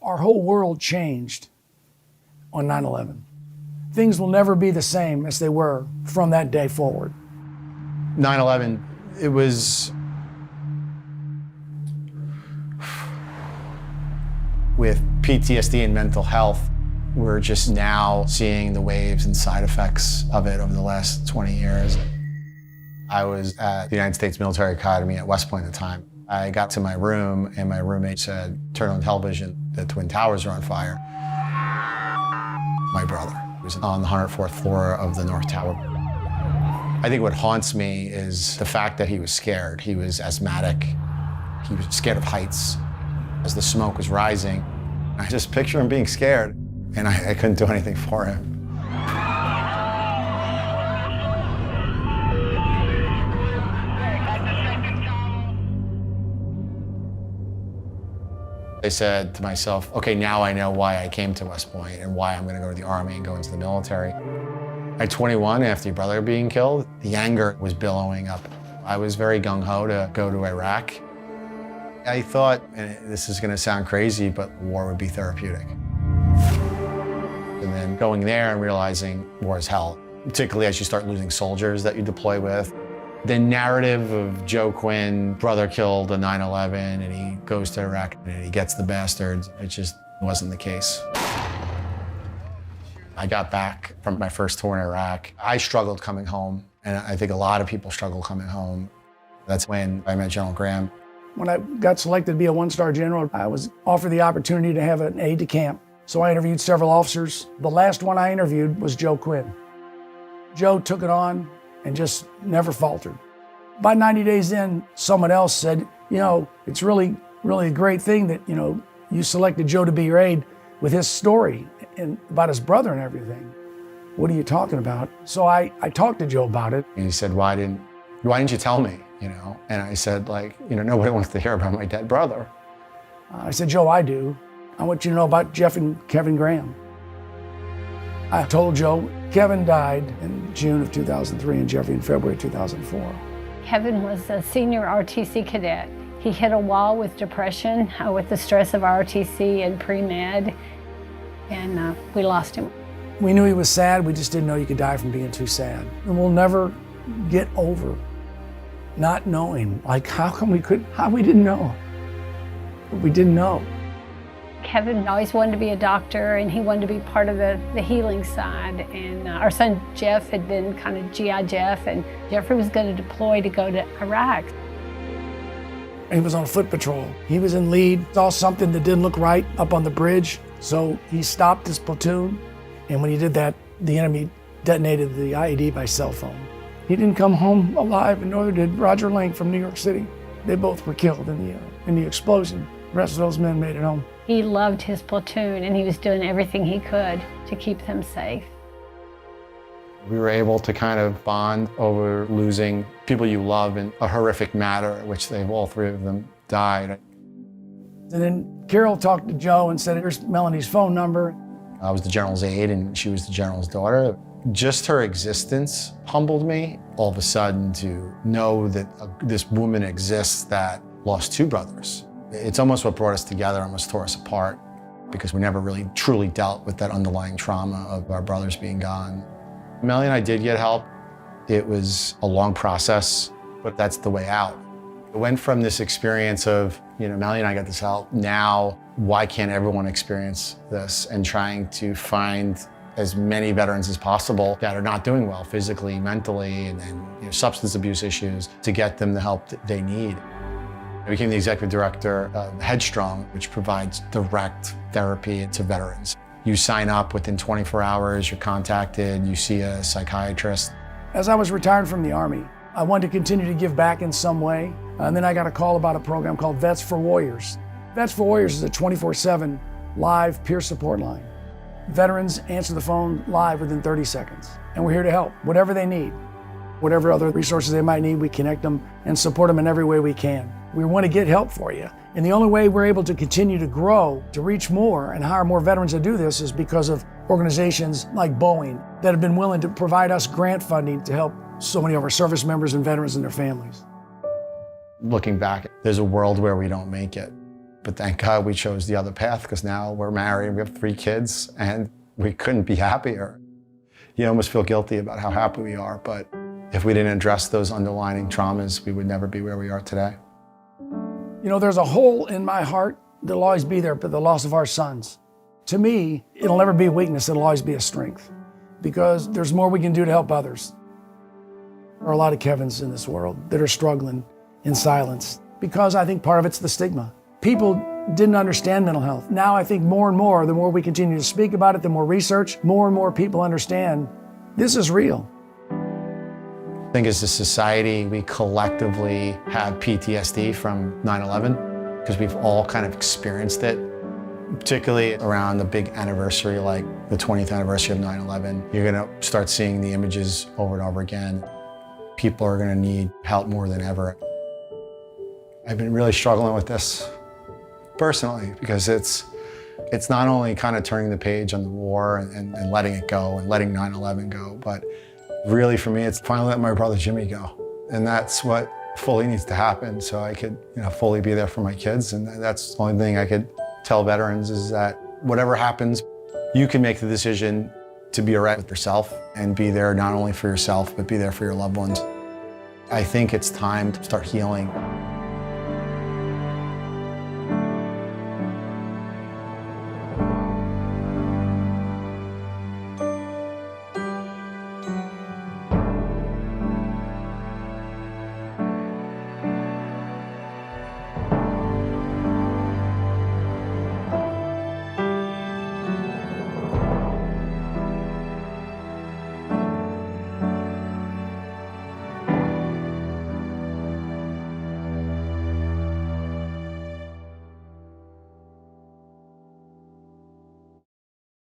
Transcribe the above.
Our whole world changed on 9/11. Things will never be the same as they were from that day forward. 9/11, it was with PTSD and mental health, we're just now seeing the waves and side effects of it over the last 20 years. I was at the United States Military Academy at West Point at the time. I got to my room and my roommate said, turn on television, the Twin Towers are on fire. My brother was on the 104th floor of the North Tower. I think what haunts me is the fact that he was scared. He was asthmatic. He was scared of heights. As the smoke was rising, I just picture him being scared, and I couldn't do anything for him. I said to myself, okay, now I know why I came to West Point and why I'm going to go to the Army and go into the military. At 21, after your brother being killed, the anger was billowing up. I was very gung-ho to go to Iraq. I thought, and this is going to sound crazy, but war would be therapeutic. And then going there and realizing war is hell, particularly as you start losing soldiers that you deploy with. The narrative of Joe Quinn, brother killed in 9/11, and he goes to Iraq and he gets the bastards, it just wasn't the case. I got back from my first tour in Iraq. I struggled coming home, and I think a lot of people struggle coming home. That's when I met General Graham. When I got selected to be a one-star general, I was offered the opportunity to have an aide de camp. So I interviewed several officers. The last one I interviewed was Joe Quinn. Joe took it on and just never faltered. By 90 days in, someone else said, you know, it's really a great thing that, you know, you selected Joe to be your aide with his story and about his brother and everything. What are you talking about? So I talked to Joe about it. And he said, why didn't you tell me, you know? And I said, like, you know, nobody wants to hear about my dead brother. I said, Joe, I do. I want you to know about Jeff and Kevin Graham. I told Joe, Kevin died in June of 2003 and Jeffrey in February 2004. Kevin was a senior RTC cadet. He hit a wall with depression, with the stress of RTC and pre-med, and we lost him. We knew he was sad, we just didn't know you could die from being too sad. And we'll never get over not knowing. Like, how we didn't know? We didn't know. Kevin always wanted to be a doctor, and he wanted to be part of the healing side. And our son Jeff had been kind of GI Jeff, and Jeffrey was going to deploy to go to Iraq. He was on foot patrol. He was in lead, saw something that didn't look right up on the bridge, so he stopped his platoon, and when he did that, the enemy detonated the IED by cell phone. He didn't come home alive, and neither did Roger Lang from New York City. They both were killed in the explosion. The rest of those men made it home. He loved his platoon, and he was doing everything he could to keep them safe. We were able to kind of bond over losing people you love in a horrific manner, which all three of them died. And then Carol talked to Joe and said, here's Melanie's phone number. I was the general's aide, and she was the general's daughter. Just her existence humbled me. All of a sudden, to know that this woman exists that lost two brothers. It's almost what brought us together, almost tore us apart, because we never really truly dealt with that underlying trauma of our brothers being gone. Melanie and I did get help. It was a long process, but that's the way out. It went from this experience of, you know, Melanie and I got this help. Now, why can't everyone experience this? And trying to find as many veterans as possible that are not doing well physically, mentally, and you know, substance abuse issues, to get them the help that they need. I became the executive director of Headstrong, which provides direct therapy to veterans. You sign up within 24 hours, you're contacted, you see a psychiatrist. As I was retired from the Army, I wanted to continue to give back in some way. And then I got a call about a program called Vets4Warriors. Vets4Warriors is a 24/7 live peer support line. Veterans answer the phone live within 30 seconds. And we're here to help, whatever they need. Whatever other resources they might need, we connect them and support them in every way we can. We want to get help for you. And the only way we're able to continue to grow, to reach more and hire more veterans to do this, is because of organizations like Boeing that have been willing to provide us grant funding to help so many of our service members and veterans and their families. Looking back, there's a world where we don't make it. But thank God we chose the other path, because now we're married, we have 3 kids, and we couldn't be happier. You almost feel guilty about how happy we are, but if we didn't address those underlying traumas, we would never be where we are today. You know, there's a hole in my heart that'll always be there for the loss of our sons. To me, it'll never be a weakness, it'll always be a strength, because there's more we can do to help others. There are a lot of Kevins in this world that are struggling in silence, because I think part of it's the stigma. People didn't understand mental health. Now I think more and more, the more we continue to speak about it, the more research, more and more people understand this is real. I think as a society, we collectively have PTSD from 9/11, because we've all kind of experienced it, particularly around the big anniversary, like the 20th anniversary of 9/11. You're gonna start seeing the images over and over again. People are gonna need help more than ever. I've been really struggling with this personally, because it's not only kind of turning the page on the war and letting it go and letting 9/11 go, but really for me, it's finally letting my brother Jimmy go. And that's what fully needs to happen, so I could, fully be there for my kids. And that's the only thing I could tell veterans, is that whatever happens, you can make the decision to be all right with yourself and be there not only for yourself, but be there for your loved ones. I think it's time to start healing.